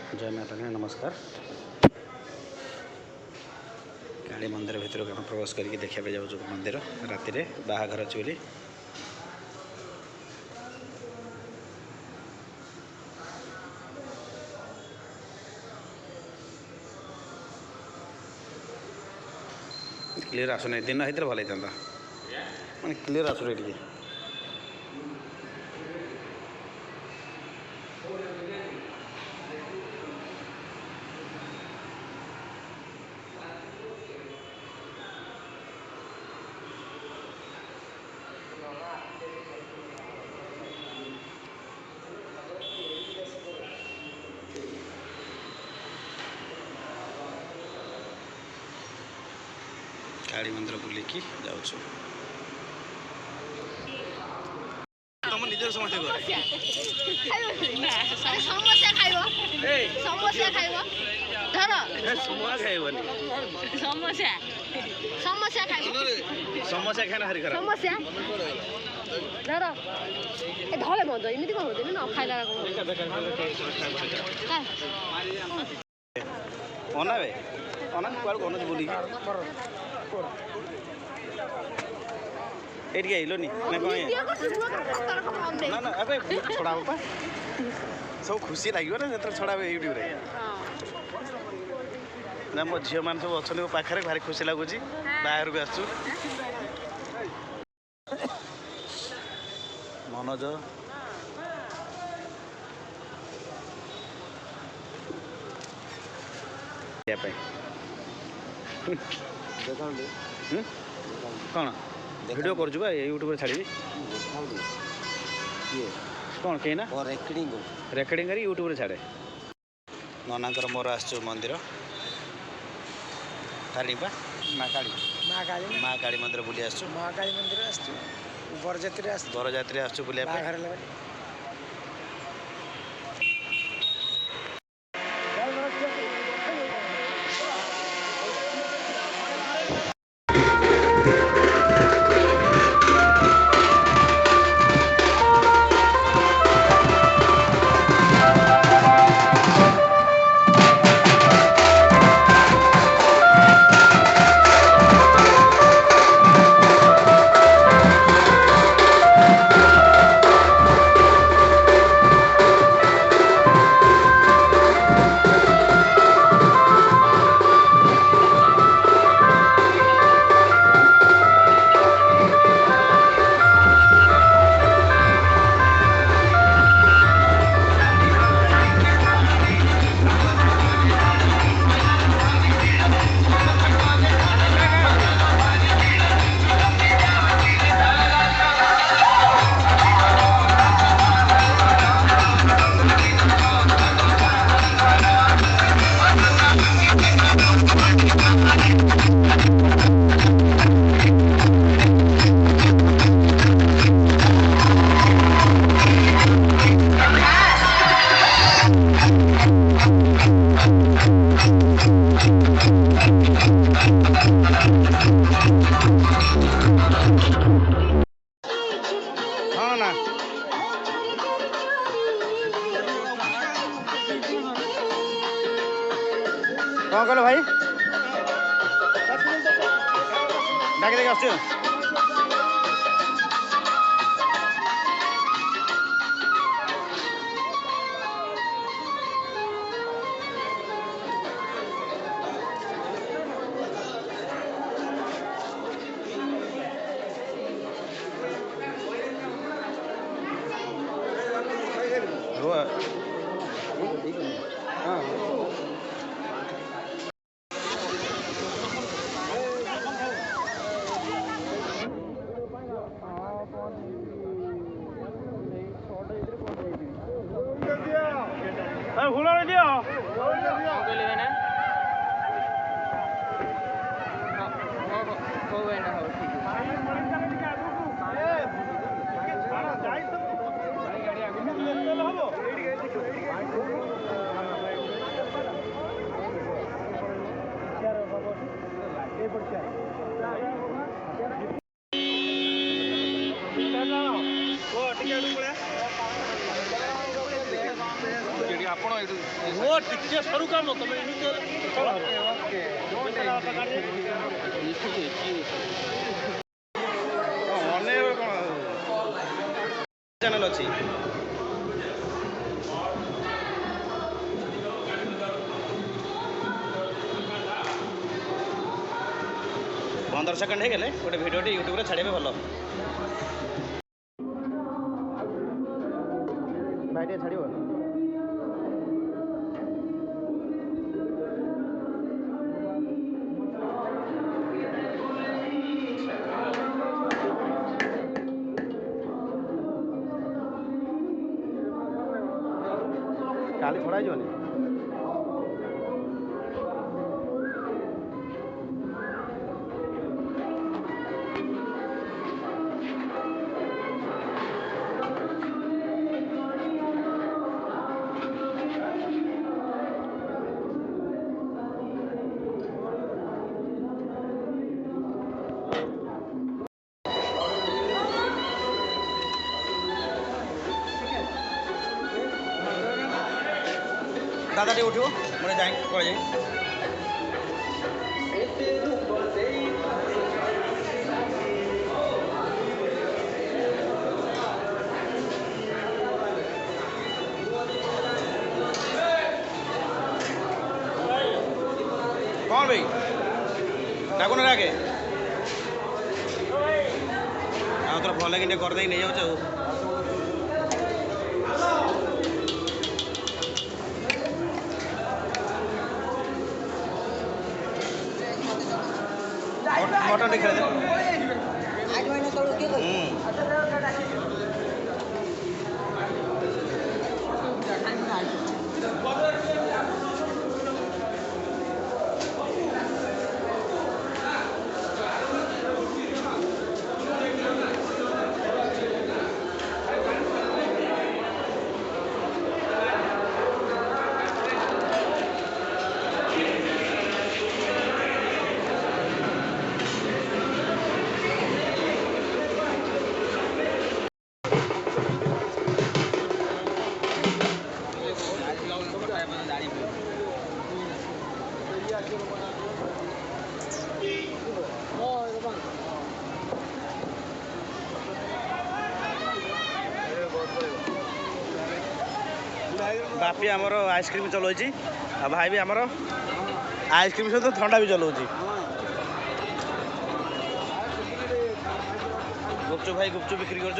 जय माता दी नमस्कार। काली मंदिर भितर आम प्रवेश करके देखा जाऊँ मंदिर राति बाहाघर अच्छी बोली क्लीयर आसुना दिन होता भल होता मैं क्लीयर आसुना टे काली मंदिर बुलिकी जाऊँ तुम निजर समस्या समोसा खाइब समोसा खाइब धर समोसा खाइबनी समोसा समोसा खाइब समोसा खाना हरी खराब समोसा धर ए धले मज एमिति कोन होदैन न खाइला अना बे अना कुआड़ कौन बुलिकी ये आइलनि ना ना अब छड़ा पा सब खुशी लगे ना जो छड़ा यूट्यूब ना मो झील मान सब अच्छे पाखे भारी खुशी लगुच बाहर भी आसु मनोज कौन वीडियो कर यूट्यूब छाड़ी कौन कहीं ना रेकर्डिंग कर यूट्यूब छाड़े ननाकर मोर आसु मंदिर काली माँ काली मंदिर बुली आसु माँ काली मंदिर आसु बरजात्री आसु बुलिया कौन कल भाई डाक देखे आस ଆପଣ ଏଇଠୁ ମୋ ଟିକେ ସରୁ କାମ ତମେ ଏମିତି ଅନେକ କ'ଣ ଚ୍ୟାନେଲ ଅଛି। ପନ୍ଦର ସେକେଣ୍ଡ ହେଇଗଲେ ଗୋଟେ ଭିଡ଼ିଓଟି ୟୁଟ୍ୟୁବରେ ଛାଡ଼ିବେ ଭଲ। ଭାଇ ଟିକେ ଛାଡ଼ିବ। କାଲି ଛଡ଼ା ହେଇଯିବନି। दादा टे उठो मैं जाए पड़े कौन भाई डाक ना आगे तो भल लगे करदे नहीं जाऊ मटन खेल बापी आमर आइसक्रीम चलाऊँगी आ भाई भी आमर आइसक्रीम सहित ठंडा भी चलाऊँगी। गुपचुप भाई गुपचुप बिक्री कर